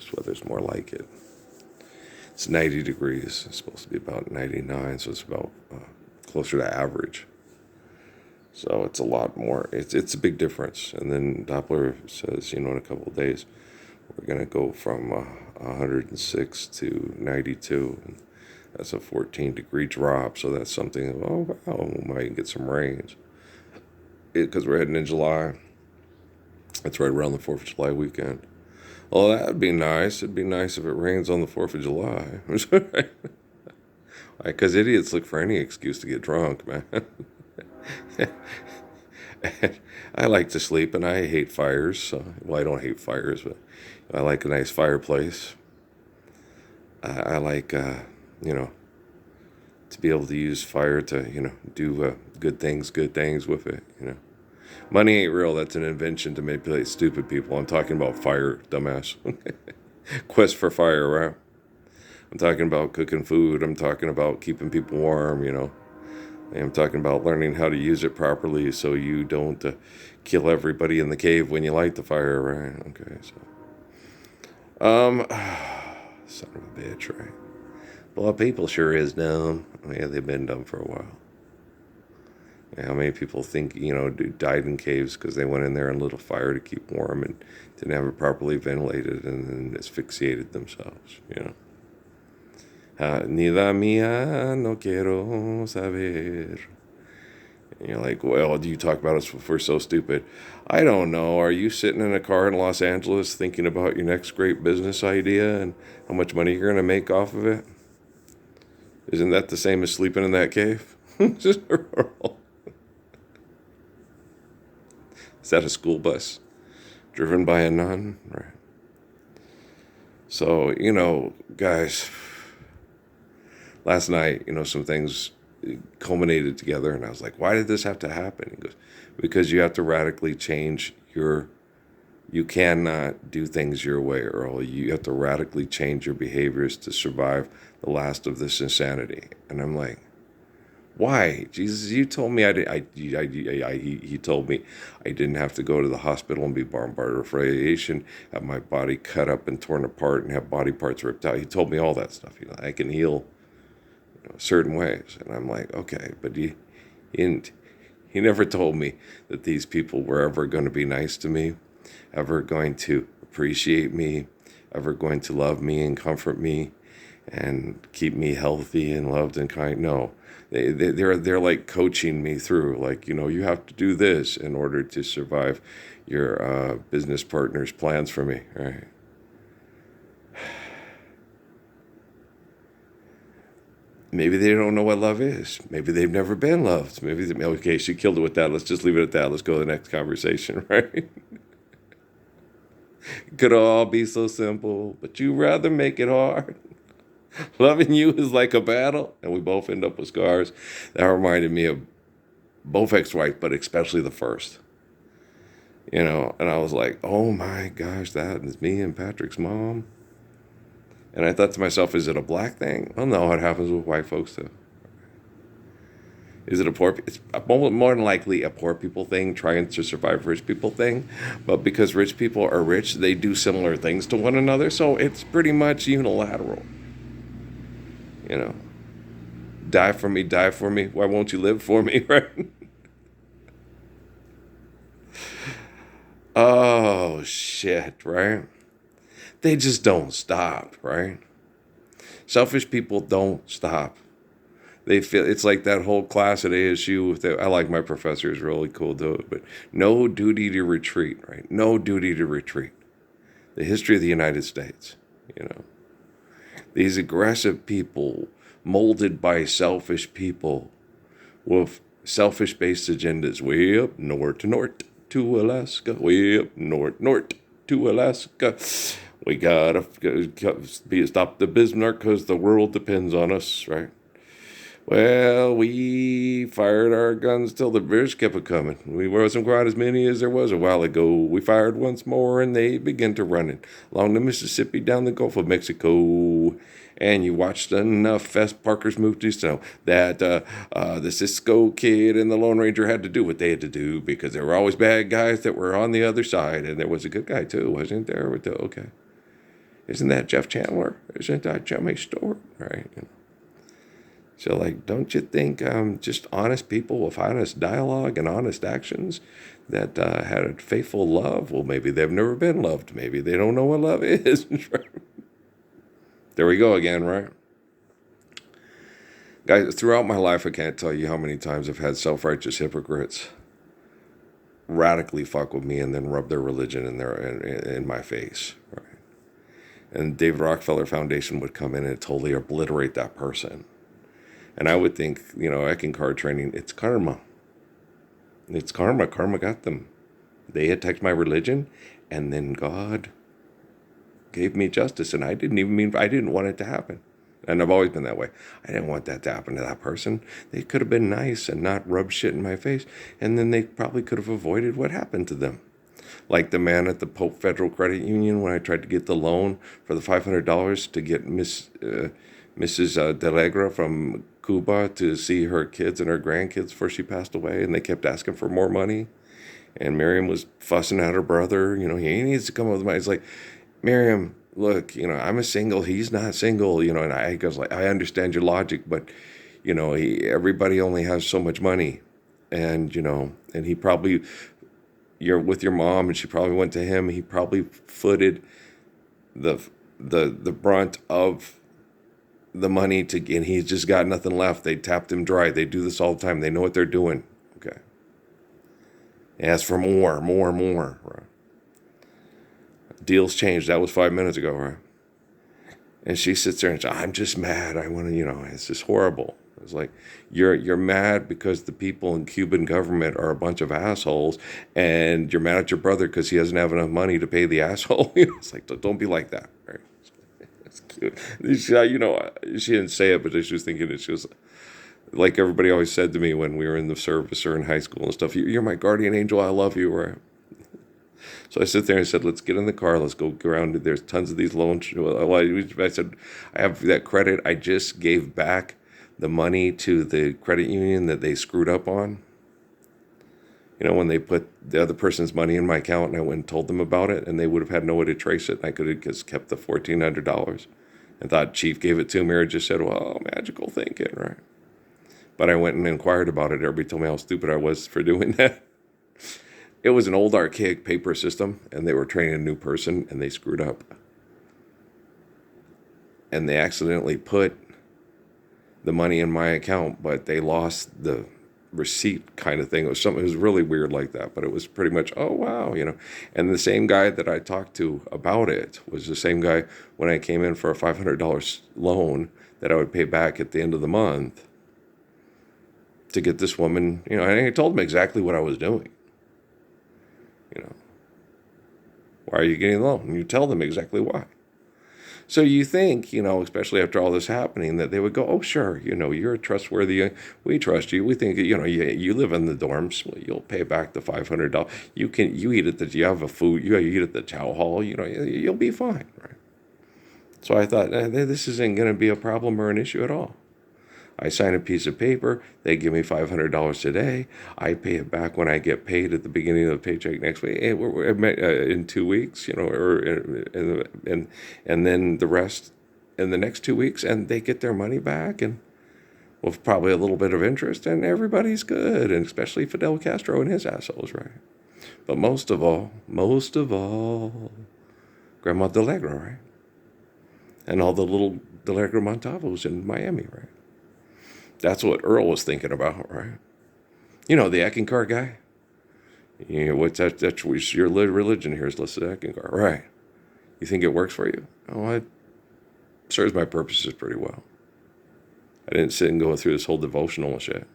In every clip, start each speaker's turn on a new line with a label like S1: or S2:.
S1: This weather's more like it. It's 90 degrees. It's supposed to be about 99, so it's about closer to average. So it's a lot more. It's a big difference. And then Doppler says, in a couple of days, we're going to go from 106 to 92. And that's a 14-degree drop. So that's something, wow, we might get some rains. Because we're heading in July. It's right around the 4th of July weekend. Well, that'd be nice. It'd be nice if it rains on the 4th of July. Because idiots look for any excuse to get drunk, man. I like to sleep, and I hate fires. Well, I don't hate fires, but I like a nice fireplace. I like, to be able to use fire to, do good things with it. Money ain't real. That's an invention to manipulate stupid people. I'm talking about fire, dumbass. Quest for fire, right? I'm talking about cooking food. I'm talking about keeping people warm, I'm talking about learning how to use it properly so you don't kill everybody in the cave when you light the fire, right? Okay, so. Son of a bitch, right? Well, people sure is dumb. Yeah, they've been dumb for a while. How many people think, died in caves because they went in there and lit a fire to keep warm and didn't have it properly ventilated and then asphyxiated themselves, Nida mía, no quiero saber. And you're like, well, do you talk about us if we're so stupid? I don't know. Are you sitting in a car in Los Angeles thinking about your next great business idea and how much money you're going to make off of it? Isn't that the same as sleeping in that cave? Is that a school bus driven by a nun? Right. So, guys, last night, some things culminated together, and I was like, why did this have to happen? He goes, because you have to radically change you cannot do things your way, Earl. You have to radically change your behaviors to survive the last of this insanity. And I'm like, why? Jesus, you told me he told me I didn't have to go to the hospital and be bombarded with radiation, have my body cut up and torn apart and have body parts ripped out. He told me all that stuff. I can heal certain ways. And I'm like, okay, but he never told me that these people were ever going to be nice to me, ever going to appreciate me, ever going to love me and comfort me and keep me healthy and loved and kind. No. They're like coaching me through, like, you have to do this in order to survive your business partner's plans for me, right? Maybe they don't know what love is. Maybe they've never been loved. Okay, she killed it with that. Let's just leave it at that. Let's go to the next conversation, right? It could all be so simple, but you rather make it hard. Loving you is like a battle, and we both end up with scars. That reminded me of both ex-wives, but especially the first. And I was like, oh my gosh, that is me and Patrick's mom. And I thought to myself, is it a black thing? Well, no, it happens with white folks too. Is it it's more than likely a poor people thing, trying to survive rich people thing. But because rich people are rich, they do similar things to one another. So it's pretty much unilateral. Die for me. Why won't you live for me, right? Oh, shit, right? They just don't stop, right? Selfish people don't stop. They feel it's like that whole class at ASU. I like my professor; is really cool too. But no duty to retreat, right? No duty to retreat. The history of the United States, these aggressive people molded by selfish people with selfish-based agendas. Way up north to Alaska. Way up north to Alaska. We gotta stop the Bismarck because the world depends on us, right? Well, we fired our guns till the British kept it coming. We wasn't quite as many as there was a while ago. We fired once more, and they began to running along the Mississippi, down the Gulf of Mexico. And you watched enough Fest Parkers movies to know that the Cisco Kid and the Lone Ranger had to do what they had to do because there were always bad guys that were on the other side, and there was a good guy too, wasn't there? Okay. Isn't that Jeff Chandler? Isn't that Jimmy Stewart? Right? You know? So, like, don't you think just honest people with honest dialogue and honest actions that had a faithful love? Well, maybe they've never been loved. Maybe they don't know what love is. There we go again, right? Guys, throughout my life, I can't tell you how many times I've had self-righteous hypocrites radically fuck with me and then rub their religion in my face. Right? And David Rockefeller Foundation would come in and totally obliterate that person. And I would think, Eckankar training, it's karma. It's karma. Karma got them. They attacked my religion, and then God gave me justice. And I didn't want it to happen. And I've always been that way. I didn't want that to happen to that person. They could have been nice and not rub shit in my face. And then they probably could have avoided what happened to them. Like the man at the Pope Federal Credit Union when I tried to get the loan for the $500 to get Mrs. Delegra from Cuba to see her kids and her grandkids before she passed away. And they kept asking for more money. And Miriam was fussing at her brother. He needs to come up with money. It's like, Miriam, look, I'm a single. He's not single, and I goes like, I understand your logic, but, everybody only has so much money. And, and he probably, you're with your mom and she probably went to him. He probably footed the brunt of the money and he's just got nothing left. They tapped him dry. They do this all the time. They know what they're doing. Okay. Ask for more. Right? Deals changed. That was 5 minutes ago, right? And she sits there and says, I'm just mad. I want to, it's just horrible. It's like, you're mad because the people in Cuban government are a bunch of assholes, and you're mad at your brother because he doesn't have enough money to pay the asshole. It's like, don't be like that, right? It's cute. She didn't say it, but she was thinking it. She was like everybody always said to me when we were in the service or in high school and stuff, you're my guardian angel. I love you, right? So I sit there and I said, let's get in the car. Let's go around. There's tons of these loans. I said, I have that credit. I just gave back the money to the credit union that they screwed up on. When they put the other person's money in my account and I went and told them about it, and they would have had no way to trace it. And I could have just kept the $1,400 and thought Chief gave it to me or just said, well, magical thinking, right? But I went and inquired about it. Everybody told me how stupid I was for doing that. It was an old archaic paper system, and they were training a new person, and they screwed up. And they accidentally put the money in my account, but they lost the receipt kind of thing. It was really weird like that, but it was pretty much, oh, wow, And the same guy that I talked to about it was the same guy when I came in for a $500 loan that I would pay back at the end of the month to get this woman, and I told him exactly what I was doing. Why are you getting the loan? And you tell them exactly why. So you think, especially after all this happening, that they would go, oh, sure, you're trustworthy. We trust you. We think, you live in the dorms. Well, you'll pay back the $500. You eat at you have a food, you eat at the chow hall, you'll be fine, right? So I thought, this isn't going to be a problem or an issue at all. I sign a piece of paper. They give me $500 today. I pay it back when I get paid at the beginning of the paycheck next week. In 2 weeks, and then the rest in the next 2 weeks, and they get their money back, and with probably a little bit of interest, and everybody's good, and especially Fidel Castro and his assholes, right? But most of all, Grandma Delegra, right? And all the little Delegra Montavos in Miami, right? That's what Earl was thinking about, right? The Eckankar guy. What's that? That's your religion here is listed Eckankar, right? You think it works for you? Oh, it serves my purposes pretty well. I didn't sit and go through this whole devotional and shit.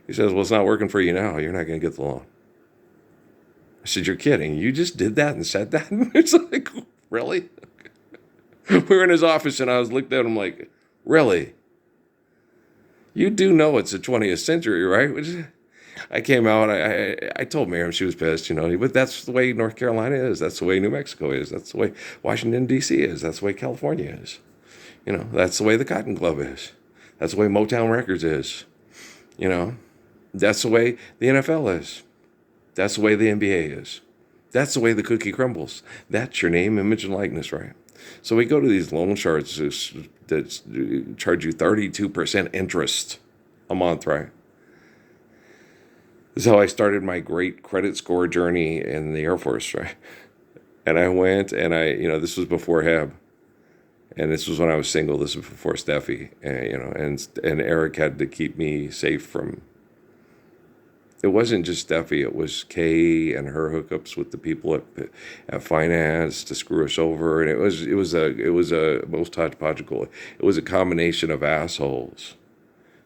S1: He says, well, it's not working for you now. You're not going to get the loan. I said, you're kidding. You just did that and said that? It's like, really? We were in his office and I was looking at him like, really? You do know it's the 20th century, right? I came out, I told Miriam, she was pissed, but that's the way North Carolina is. That's the way New Mexico is. That's the way Washington, D.C. is. That's the way California is. That's the way the Cotton Club is. That's the way Motown Records is. That's the way the NFL is. That's the way the NBA is. That's the way the cookie crumbles. That's your name, image, and likeness, right? So we go to these loan sharks that charge you 32% interest a month, right? This is how I started my great credit score journey in the Air Force, right? And I went and this was before Heb. And this was when I was single. This was before Steffi, and Eric had to keep me safe from. It wasn't just Steffi; it was Kay and her hookups with the people at finance to screw us over, and it was a most hodgepodgeical. It was a combination of assholes,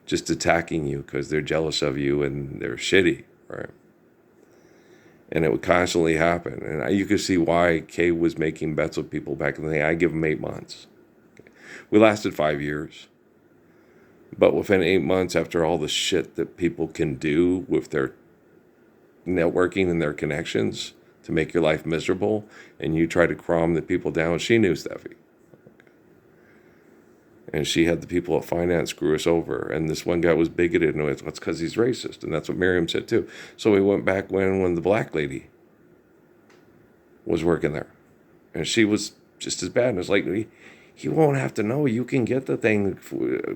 S1: just attacking you because they're jealous of you and they're shitty, right? And it would constantly happen, and you could see why Kay was making bets with people back in the day. I give them 8 months. We lasted 5 years. But within 8 months, after all the shit that people can do with their networking and their connections to make your life miserable, and you try to calm the people down, she knew Steffi. And she had the people at finance screw us over. And this one guy was bigoted, and it's because he's racist. And that's what Miriam said too. So we went back when the black lady was working there. And she was just as bad. And it's like, he won't have to know. You can get the thing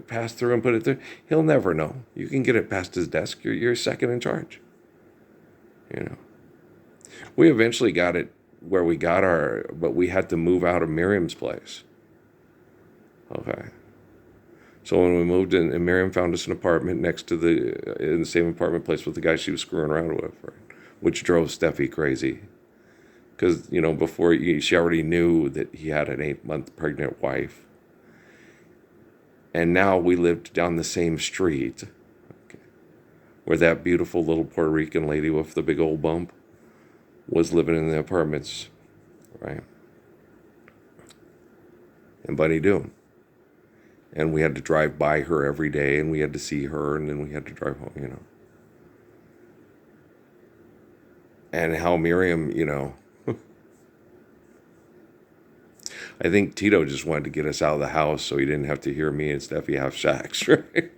S1: passed through and put it through. He'll never know. You can get it past his desk. You're second in charge. We eventually got it where we got but we had to move out of Miriam's place. Okay. So when we moved in, and Miriam found us an apartment next to in the same apartment place with the guy she was screwing around with, right? Which drove Steffi crazy. Because, before she already knew that he had an 8-month pregnant wife. And now we lived down the same street, where that beautiful little Puerto Rican lady with the big old bump was living in the apartments, right? And Bunny Doon. And we had to drive by her every day, and we had to see her, and then we had to drive home, And how Miriam, I think Tito just wanted to get us out of the house so he didn't have to hear me and Steffi have sex, right?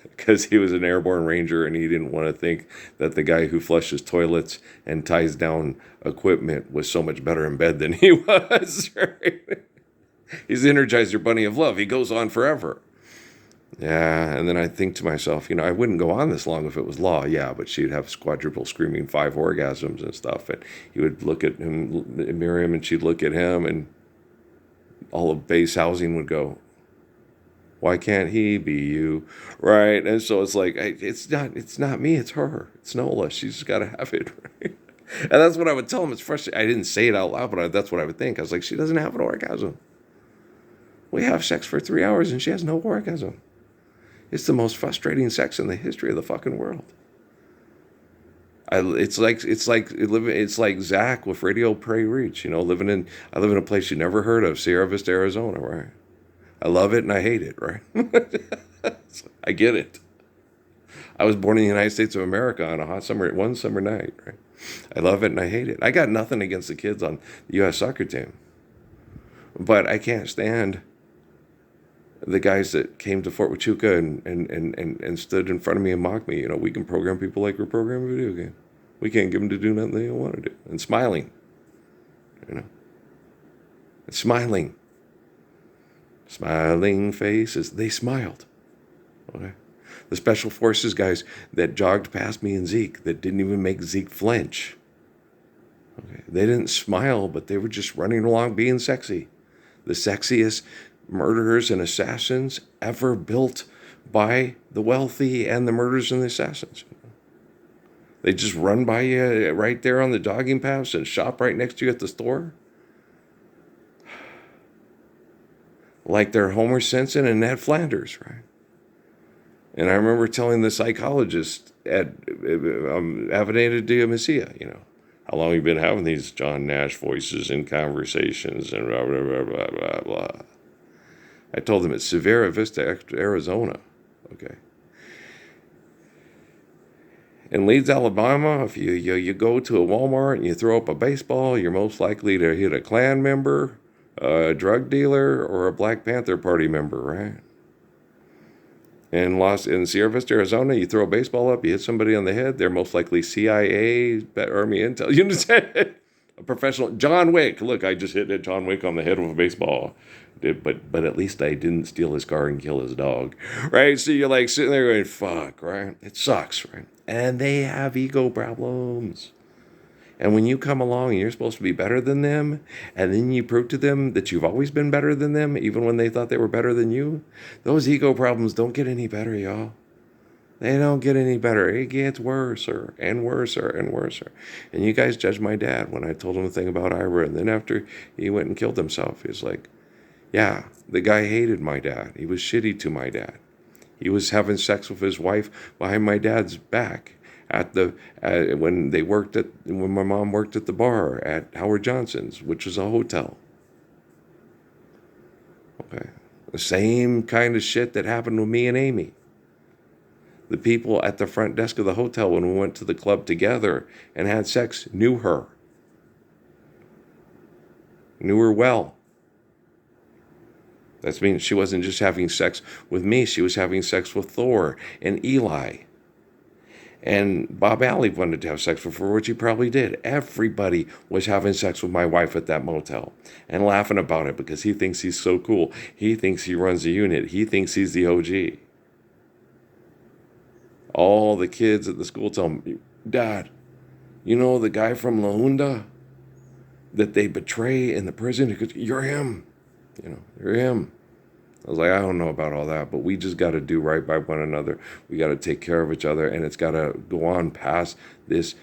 S1: Because he was an airborne ranger and he didn't want to think that the guy who flushes toilets and ties down equipment was so much better in bed than he was, right? He's the Energizer Bunny of love. He goes on forever. Yeah, and then I think to myself, I wouldn't go on this long if it was Law. Yeah, but she'd have quadruple screaming 5 orgasms and stuff, and he would look at him, Miriam, and she'd look at him, and all of base housing would go, why can't he be you, right? And so it's like, it's not me, it's her, it's Nola. She's just got to have it, right? And that's what I would tell him. It's frustrating. I didn't say it out loud, but that's what I would think. I was like, she doesn't have an orgasm. We have sex for 3 hours and she has no orgasm. It's the most frustrating sex in the history of the fucking world. It's like Zach with Radio Prairie Reach. I live in a place you never heard of, Sierra Vista, Arizona, right? I love it and I hate it, right? I get it. I was born in the United States of America on a hot one summer night, right? I love it and I hate it. I got nothing against the kids on the U.S. soccer team, but I can't stand the guys that came to Fort Huachuca and stood in front of me and mocked me. We can program people like we're programming a video game. We can't get them to do nothing they don't want to do. And smiling. And smiling. Smiling faces. They smiled. Okay. The Special Forces guys that jogged past me and Zeke that didn't even make Zeke flinch. Okay. They didn't smile, but they were just running along being sexy. The sexiest murderers and assassins ever built by the wealthy and the murderers and the assassins. They just run by you right there on the jogging paths and shop right next to you at the store. Like they're Homer Simpson and Ned Flanders, right? And I remember telling the psychologist at Avenida de Mesilla, how long have you been having these John Nash voices in conversations and blah, blah, blah, blah, blah, blah. I told him it's Sierra Vista, Arizona, okay? In Leeds, Alabama, if you go to a Walmart and you throw up a baseball, you're most likely to hit a Klan member, a drug dealer, or a Black Panther Party member, right? In Sierra Vista, Arizona, you throw a baseball up, you hit somebody on the head, they're most likely CIA, Army Intel. You understand? A professional John Wick. Look, I just hit John Wick on the head with a baseball. But at least I didn't steal his car and kill his dog, right? So you're like sitting there going, "Fuck," right? It sucks, right? And they have ego problems. And when you come along and you're supposed to be better than them, and then you prove to them that you've always been better than them, even when they thought they were better than you, those ego problems don't get any better, y'all. They don't get any better. It gets worse and worse and worse. And you guys judged my dad when I told him the thing about Ira. And then after he went and killed himself, he was like, yeah, the guy hated my dad. He was shitty to my dad. He was having sex with his wife behind my dad's back when my mom worked at the bar at Howard Johnson's, which was a hotel. Okay. The same kind of shit that happened with me and Amy. The people at the front desk of the hotel when we went to the club together and had sex knew her well. That means she wasn't just having sex with me. She was having sex with Thor and Eli. And Bob Alley wanted to have sex with her, which he probably did. Everybody was having sex with my wife at that motel and laughing about it because he thinks he's so cool. He thinks he runs the unit. He thinks he's the OG. All the kids at the school tell me, Dad, you know the guy from La Hunda that they betray in the prison? You're him. You're him. I was like, I don't know about all that, but we just got to do right by one another. We got to take care of each other, and it's got to go on past this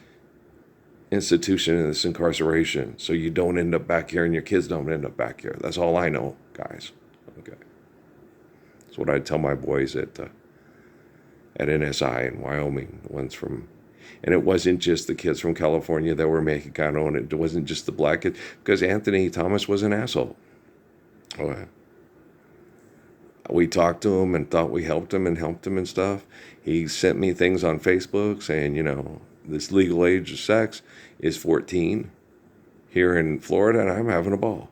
S1: institution and this incarceration so you don't end up back here and your kids don't end up back here. That's all I know, guys. Okay. That's what I tell my boys at NSI in Wyoming, the ones from, and it wasn't just the kids from California that were Mexicano, and it wasn't just the black kids, because Anthony Thomas was an asshole. Okay. We talked to him and thought we helped him and stuff. He sent me things on Facebook saying, this legal age of sex is 14 here in Florida, and I'm having a ball.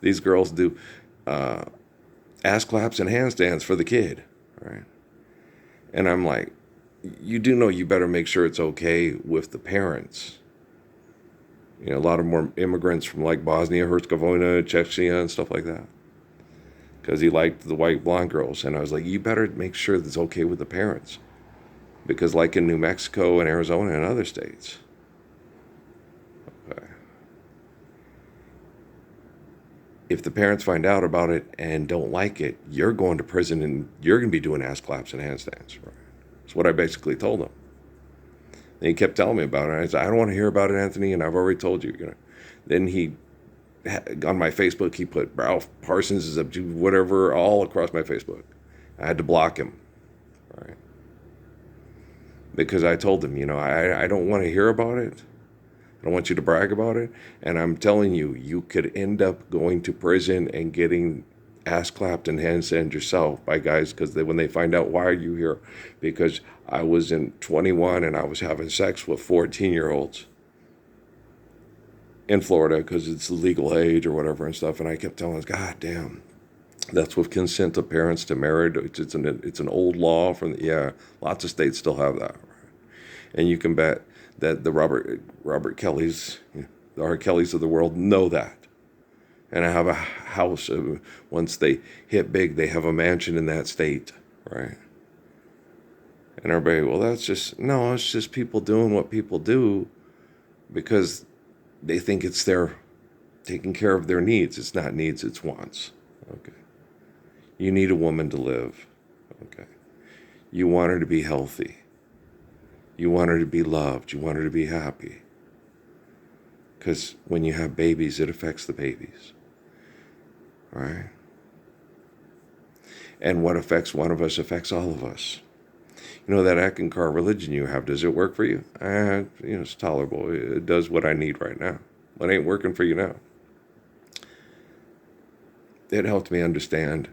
S1: These girls do ass claps and handstands for the kid, right? And I'm like, you do know you better make sure it's okay with the parents. A lot of more immigrants from like Bosnia, Herzegovina, Chechnya, and stuff like that. Because he liked the white blonde girls. And I was like, you better make sure that's okay with the parents. Because like in New Mexico and Arizona and other states. Okay. If the parents find out about it and don't like it, you're going to prison and you're going to be doing ass claps and handstands. Right? That's what I basically told him. And he kept telling me about it. And I said, I don't want to hear about it, Anthony, and I've already told you. Then he, on my Facebook, he put Ralph Parsons is up to whatever all across my Facebook. I had to block him, right? Because I told him, I don't want to hear about it. I don't want you to brag about it. And I'm telling you, you could end up going to prison and getting ass clapped and handstand yourself by guys because when they find out, why are you here? Because I was in 21 and I was having sex with 14-year-olds in Florida because it's the legal age or whatever and stuff. And I kept telling us, God damn, that's with consent of parents to marriage. It's an old law lots of states still have that. Right? And you can bet that the Robert Kellys, the R. Kellys of the world know that. And I have a house. Once they hit big, they have a mansion in that state, right? And everybody, well, it's just people doing what people do because they think it's their taking care of their needs. It's not needs, it's wants. Okay. You need a woman to live. Okay. You want her to be healthy. You want her to be loved. You want her to be happy. Because when you have babies, it affects the babies. Right? And what affects one of us affects all of us. That Eckankar religion you have, does it work for you? It's tolerable. It does what I need right now. It ain't working for you now. It helped me understand,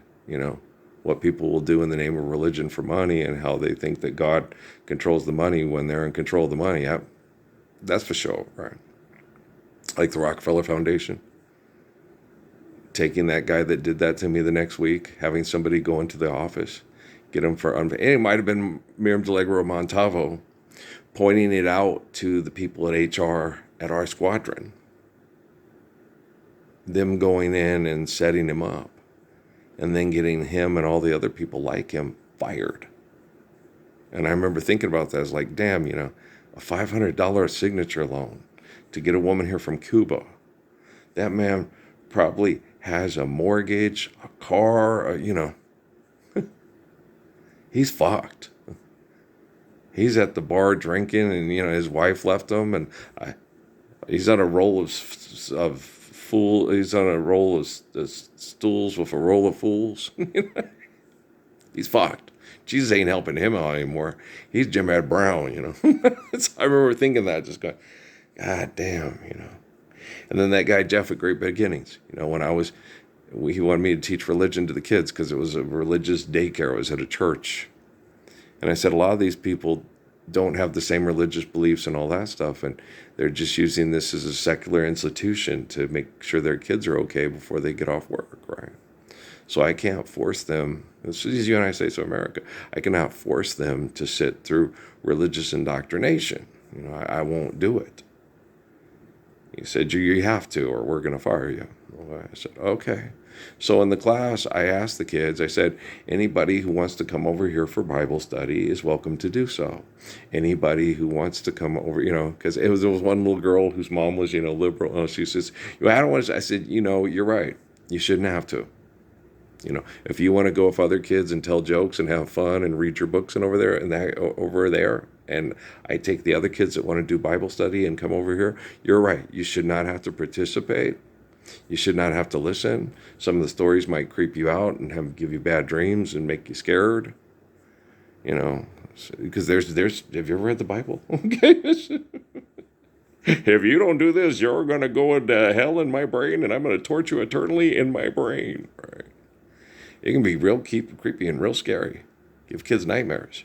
S1: what people will do in the name of religion for money and how they think that God controls the money when they're in control of the money. Yeah, that's for sure, right? Like the Rockefeller Foundation. Taking that guy that did that to me the next week, having somebody go into the office, get him for and it might have been Miriam Delegro Montalvo pointing it out to the people at HR at our squadron. them going in and setting him up, and then getting him and all the other people like him fired. And I remember thinking about that. I was like, damn, a $500 signature loan to get a woman here from Cuba. That man probably has a mortgage, a car, he's fucked. He's at the bar drinking, and his wife left him, and he's on a roll of fool. He's on a roll of stools with a roll of fools. He's fucked. Jesus ain't helping him out anymore. He's Jim Ed Brown, So I remember thinking that, just going, God damn, And then that guy Jeff at Great Beginnings, when he wanted me to teach religion to the kids because it was a religious daycare. It was at a church. And I said, a lot of these people don't have the same religious beliefs and all that stuff, and they're just using this as a secular institution to make sure their kids are okay before they get off work, right? So I can't force them. This is United States of America. I cannot force them to sit through religious indoctrination. I won't do it. He said, you have to, or we're going to fire you. Well, I said, okay. So in the class, I asked the kids, I said, anybody who wants to come over here for Bible study is welcome to do so. Anybody who wants to come over, because there was one little girl whose mom was, liberal. She says, I don't want to, I said, you're right. You shouldn't have to. If you want to go with other kids and tell jokes and have fun and read your books and over there, and I take the other kids that want to do Bible study and come over here, you're right. You should not have to participate. You should not have to listen. Some of the stories might creep you out and give you bad dreams and make you scared. Because there's. Have you ever read the Bible? Okay. If you don't do this, you're going to go into hell in my brain, and I'm going to torture you eternally in my brain. Right? It can be real creepy and real scary. Give kids nightmares,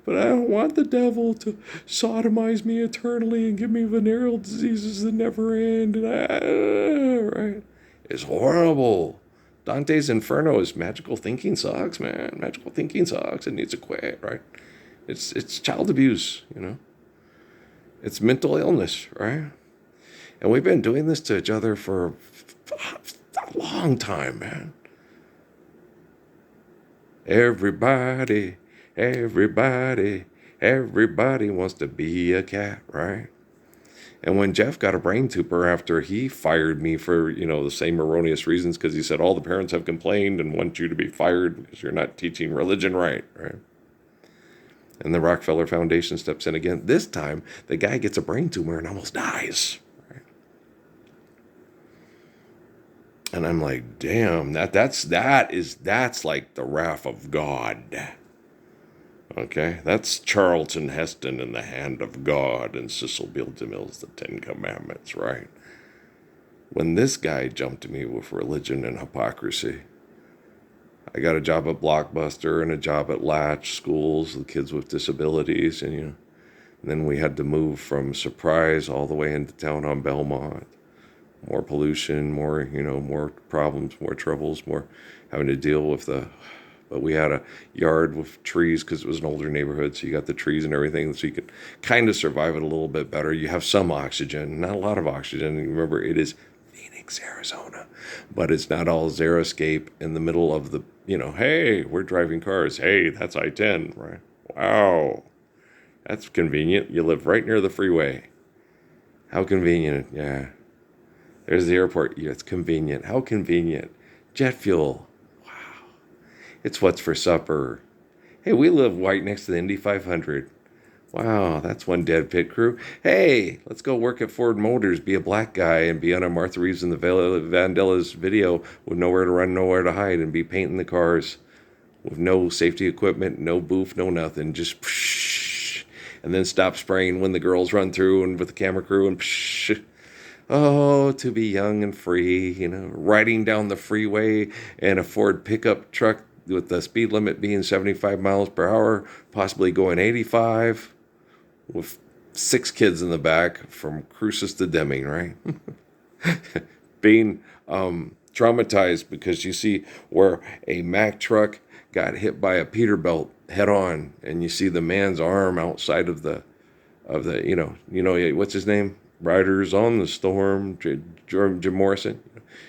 S1: But I don't want the devil to sodomize me eternally and give me venereal diseases that never end. Right? It's horrible. Dante's Inferno is magical thinking sucks, man. Magical thinking sucks. It needs to quit, right? It's child abuse, It's mental illness, right? And we've been doing this to each other for a long time, man. Everybody wants to be a cat, right? And when Jeff got a brain tumor after he fired me for, the same erroneous reasons, because he said all the parents have complained and want you to be fired because you're not teaching religion right? And the Rockefeller Foundation steps in again. This time, the guy gets a brain tumor and almost dies. Right? And I'm like, damn, that's like the wrath of God. Okay, that's Charlton Heston in the hand of God and Cecil B. DeMille's The Ten Commandments, right? When this guy jumped to me with religion and hypocrisy, I got a job at Blockbuster and a job at Latch schools, the kids with disabilities, and then we had to move from Surprise all the way into town on Belmont. More pollution, more problems, more troubles, more having to deal with But we had a yard with trees because it was an older neighborhood, so you got the trees and everything, so you could kind of survive it a little bit better. You have some oxygen, not a lot of oxygen. And remember, it is Phoenix, Arizona, but it's not all Xeriscape in the middle of the, hey, we're driving cars. Hey, that's I-10, right? Wow, that's convenient. You live right near the freeway. How convenient, yeah. There's the airport. Yeah, it's convenient. How convenient. Jet fuel. It's what's for supper. Hey, we live right next to the Indy 500. Wow, that's one dead pit crew. Hey, let's go work at Ford Motors, be a black guy, and be on a Martha Reeves and the Vandellas video with nowhere to run, nowhere to hide, and be painting the cars with no safety equipment, no booth, no nothing, just psh, and then stop spraying when the girls run through and with the camera crew and psh. Oh, to be young and free, riding down the freeway in a Ford pickup truck with the speed limit being 75 miles per hour, possibly going 85, with 6 kids in the back from Cruces to Deming, right? Being traumatized because you see where a Mack truck got hit by a Peterbilt head on, and you see the man's arm outside of the what's his name? Riders on the Storm, Jim Morrison.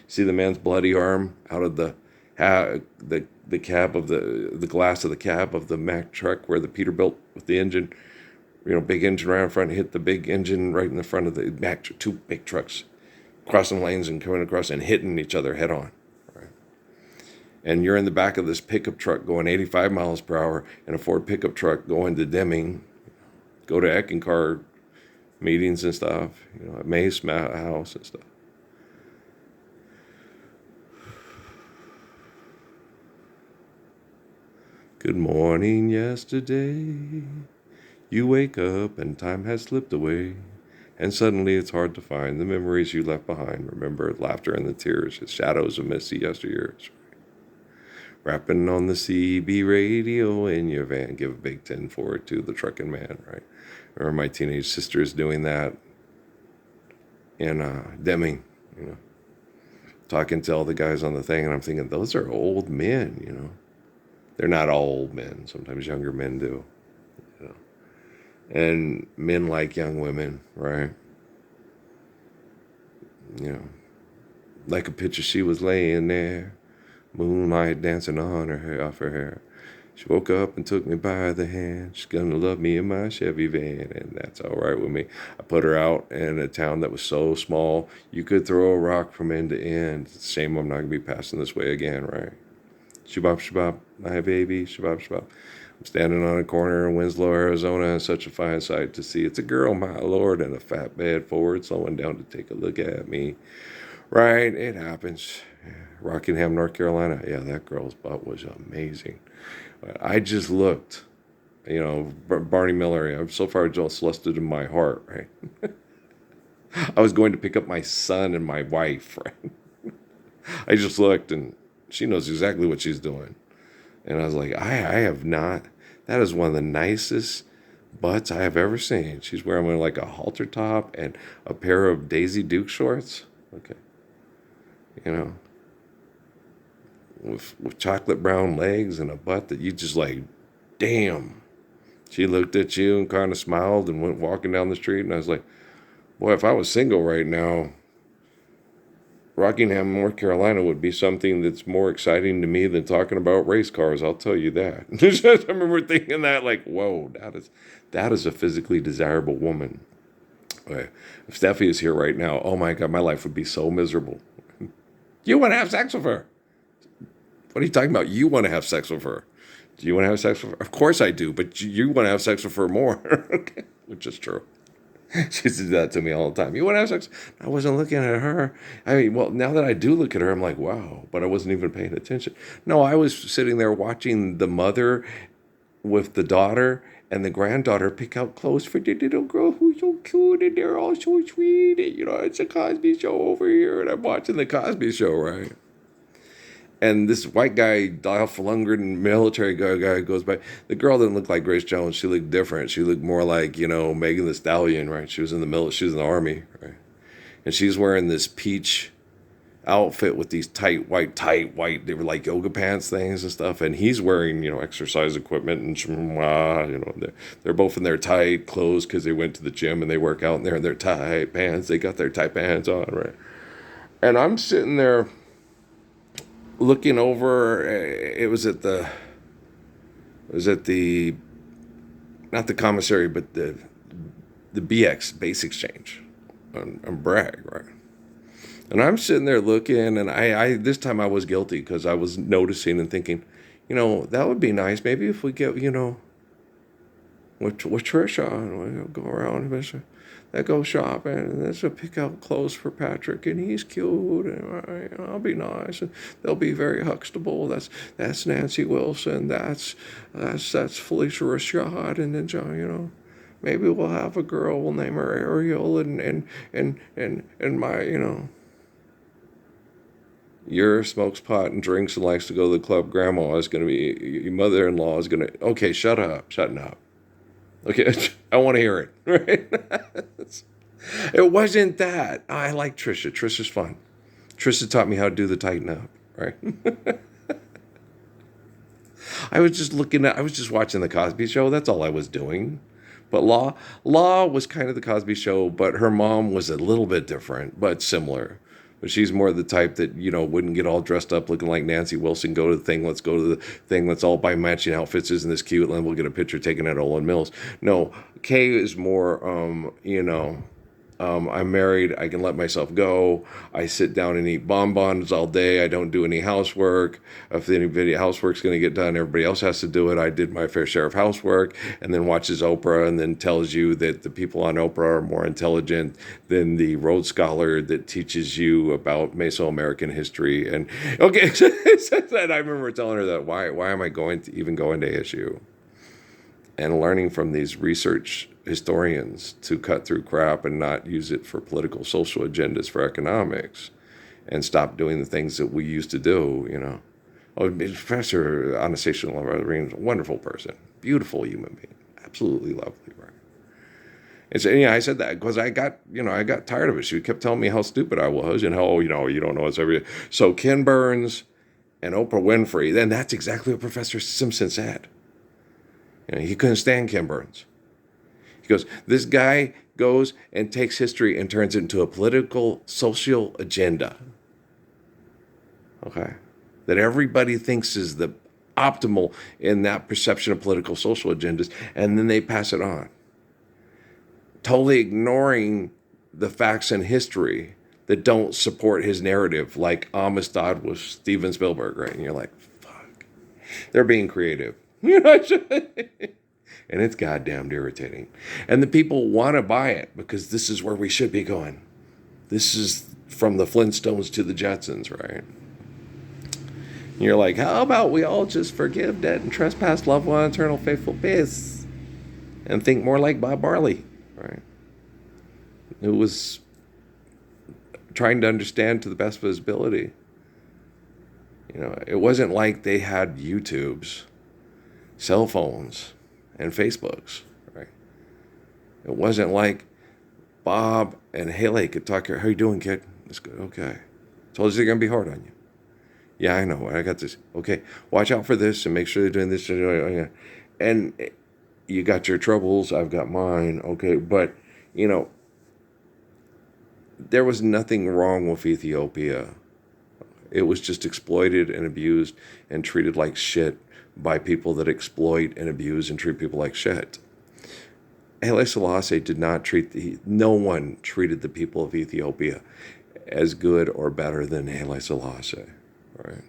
S1: See the man's bloody arm out of the cab of the glass of the cab of the Mack truck where the Peterbilt with the engine, big engine right in front, hit the big engine right in the front of the Mack, two big trucks crossing lanes and coming across and hitting each other head on. Right? And you're in the back of this pickup truck going 85 miles per hour, and a Ford pickup truck going to Deming, go to Eckankar meetings and stuff, at Mace House and stuff. Good morning, yesterday. You wake up and time has slipped away, and suddenly it's hard to find the memories you left behind. Remember laughter and the tears, the shadows of misty yesteryears. Rapping on the CB radio in your van, give a big 10 forward to the trucking man, right? Or my teenage sisters doing that in Deming, talking to all the guys on the thing, and I'm thinking, those are old men, They're not all old men. Sometimes younger men do, And men like young women, right? Like a picture, she was laying there, moonlight dancing on off her hair. She woke up and took me by the hand. She's gonna love me in my Chevy van, and that's all right with me. I put her out in a town that was so small, you could throw a rock from end to end. It's a shame I'm not gonna be passing this way again, right? Shabab, shabab, my baby, shabab, shabab. I'm standing on a corner in Winslow, Arizona, and such a fine sight to see. It's a girl, my lord, in a fat bed forward, slowing down to take a look at me. Right, it happens. Rockingham, North Carolina. Yeah, that girl's butt was amazing. I just looked, Barney Miller. I'm so far just lusted in my heart, right? I was going to pick up my son and my wife, right? I just looked, and she knows exactly what she's doing. And I was like, I have not. That is one of the nicest butts I have ever seen. She's wearing like a halter top and a pair of Daisy Duke shorts. Okay. With chocolate brown legs and a butt that you just like, damn. She looked at you and kind of smiled and went walking down the street. And I was like, boy, if I was single right now, Rockingham, North Carolina would be something that's more exciting to me than talking about race cars. I'll tell you that. I remember thinking that, like, whoa, that is a physically desirable woman. Okay. If Steffi is here right now, oh my God, my life would be so miserable. You want to have sex with her? What are you talking about? You want to have sex with her? Do you want to have sex with her? Of course I do, but you want to have sex with her more, okay? Which is true. She says that to me all the time. You want to have sex? I wasn't looking at her. I mean, well, now that I do look at her, I'm like, wow, but I wasn't even paying attention. No, I was sitting there watching the mother with the daughter and the granddaughter pick out clothes for the little girl who's so cute and they're all so sweet. And, it's a Cosby Show over here, and I'm watching the Cosby Show, right? And this white guy, Dolph Lundgren, military guy goes by. The girl didn't look like Grace Jones. She looked different. She looked more like, Megan Thee Stallion, right? She was in the military. She was in the army, right? And she's wearing this peach outfit with these tight white, they were like yoga pants things and stuff. And he's wearing, exercise equipment and, they're both in their tight clothes because they went to the gym and they work out and they're in their tight pants. They got their tight pants on, right? And I'm sitting there looking over. It was at the not the commissary, but the BX base exchange on Bragg, right? And I'm sitting there looking, and I this time I was guilty because I was noticing and thinking, that would be nice. Maybe if we get, with Trisha, and we'll go around and go shopping, and let's pick out clothes for Patrick, and he's cute, and I'll be nice, and they'll be very Huxtable. That's Nancy Wilson. That's Felicia Rashad, and then maybe we'll have a girl. We'll name her Ariel, and my your smokes pot and drinks and likes to go to the club. Grandma is going to be, your mother-in-law is going to, okay, shutting up. Okay, I want to hear it, right? It wasn't that. I like Trisha. Trisha's fun. Trisha taught me how to do the tighten up, right? I was just watching the Cosby Show. That's all I was doing. But Law was kind of the Cosby Show, but her mom was a little bit different, but similar. But she's more the type that, wouldn't get all dressed up looking like Nancy Wilson. Go to the thing. Let's go to the thing. Let's all buy matching outfits. Isn't this cute? And we'll get a picture taken at Olin Mills. No, Kay is more, I'm married. I can let myself go. I sit down and eat bonbons all day. I don't do any housework. If anybody housework's going to get done, everybody else has to do it. I did my fair share of housework, and then watches Oprah and then tells you that the people on Oprah are more intelligent than the Rhodes Scholar that teaches you about Mesoamerican history. And okay, I remember telling her that, why am I even going to ASU? And learning from these research historians to cut through crap and not use it for political, social agendas for economics, and stop doing the things that we used to do. Oh, Professor Anastasia Levine, wonderful person, beautiful human being, absolutely lovely, right? And so, I said that because I got tired of it. She kept telling me how stupid I was and how, you don't know it's everything. So Ken Burns and Oprah Winfrey, then that's exactly what Professor Simpson said. He couldn't stand Ken Burns. He goes, this guy goes and takes history and turns it into a political, social agenda. Okay. That everybody thinks is the optimal in that perception of political, social agendas, and then they pass it on. Totally ignoring the facts and history that don't support his narrative, like Amistad with Steven Spielberg, right? And you're like, fuck. They're being creative. And it's goddamn irritating. And the people want to buy it because this is where we should be going. This is from the Flintstones to the Jetsons, right? And you're like, how about we all just forgive dead and trespass, love one eternal faithful peace, and think more like Bob Marley, right? Who was trying to understand to the best of his ability. It wasn't like they had YouTubes, cell phones, and Facebooks, right? It wasn't like Bob and Haley could talk. How you doing, kid? It's good. Okay. Told you they're going to be hard on you. Yeah, I know. I got this. Okay. Watch out for this and make sure you're doing this. And you got your troubles. I've got mine. Okay. But, there was nothing wrong with Ethiopia. It was just exploited and abused and treated like shit by people that exploit and abuse and treat people like shit. Haile Selassie did not no one treated the people of Ethiopia as good or better than Haile Selassie, right?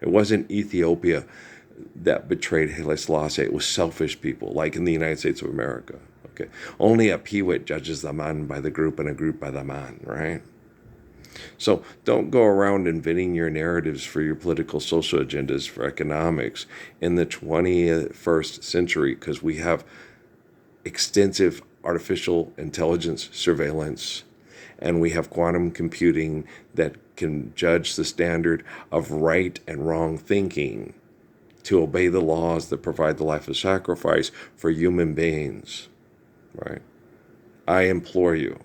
S1: It wasn't Ethiopia that betrayed Haile Selassie. It was selfish people, like in the United States of America, okay? Only a Peewit judges the man by the group and a group by the man, right? So don't go around inventing your narratives for your political, social agendas, for economics in the 21st century, because we have extensive artificial intelligence surveillance, and we have quantum computing that can judge the standard of right and wrong thinking to obey the laws that provide the life of sacrifice for human beings, right? I implore you.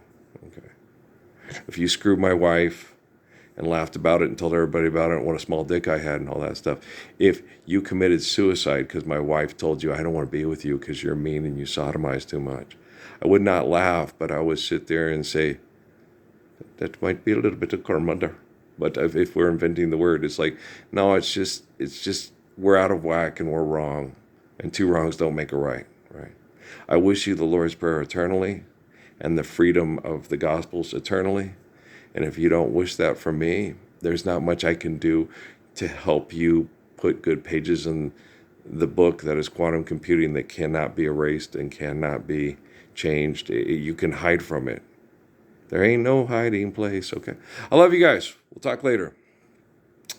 S1: If you screwed my wife and laughed about it and told everybody about it and what a small dick I had and all that stuff, if you committed suicide because my wife told you, I don't want to be with you because you're mean and you sodomize too much, I would not laugh, but I would sit there and say, that might be a little bit of karma there. But if we're inventing the word, it's like, no, it's just we're out of whack and we're wrong. And two wrongs don't make a right, right? I wish you the Lord's Prayer eternally, and the freedom of the Gospels eternally. And if you don't wish that for me, there's not much I can do to help you put good pages in the book that is quantum computing that cannot be erased and cannot be changed. You can hide from it. There ain't no hiding place, okay? I love you guys. We'll talk later.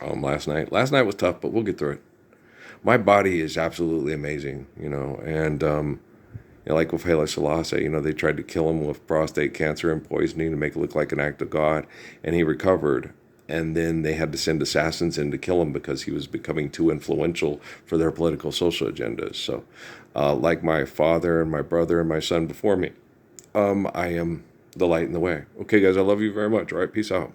S1: Last night was tough, but we'll get through it. My body is absolutely amazing, and like with Haile Selassie, they tried to kill him with prostate cancer and poisoning to make it look like an act of God, and he recovered. And then they had to send assassins in to kill him because he was becoming too influential for their political, social agendas. So, like my father and my brother and my son before me, I am the light in the way. Okay, guys, I love you very much. All right, peace out.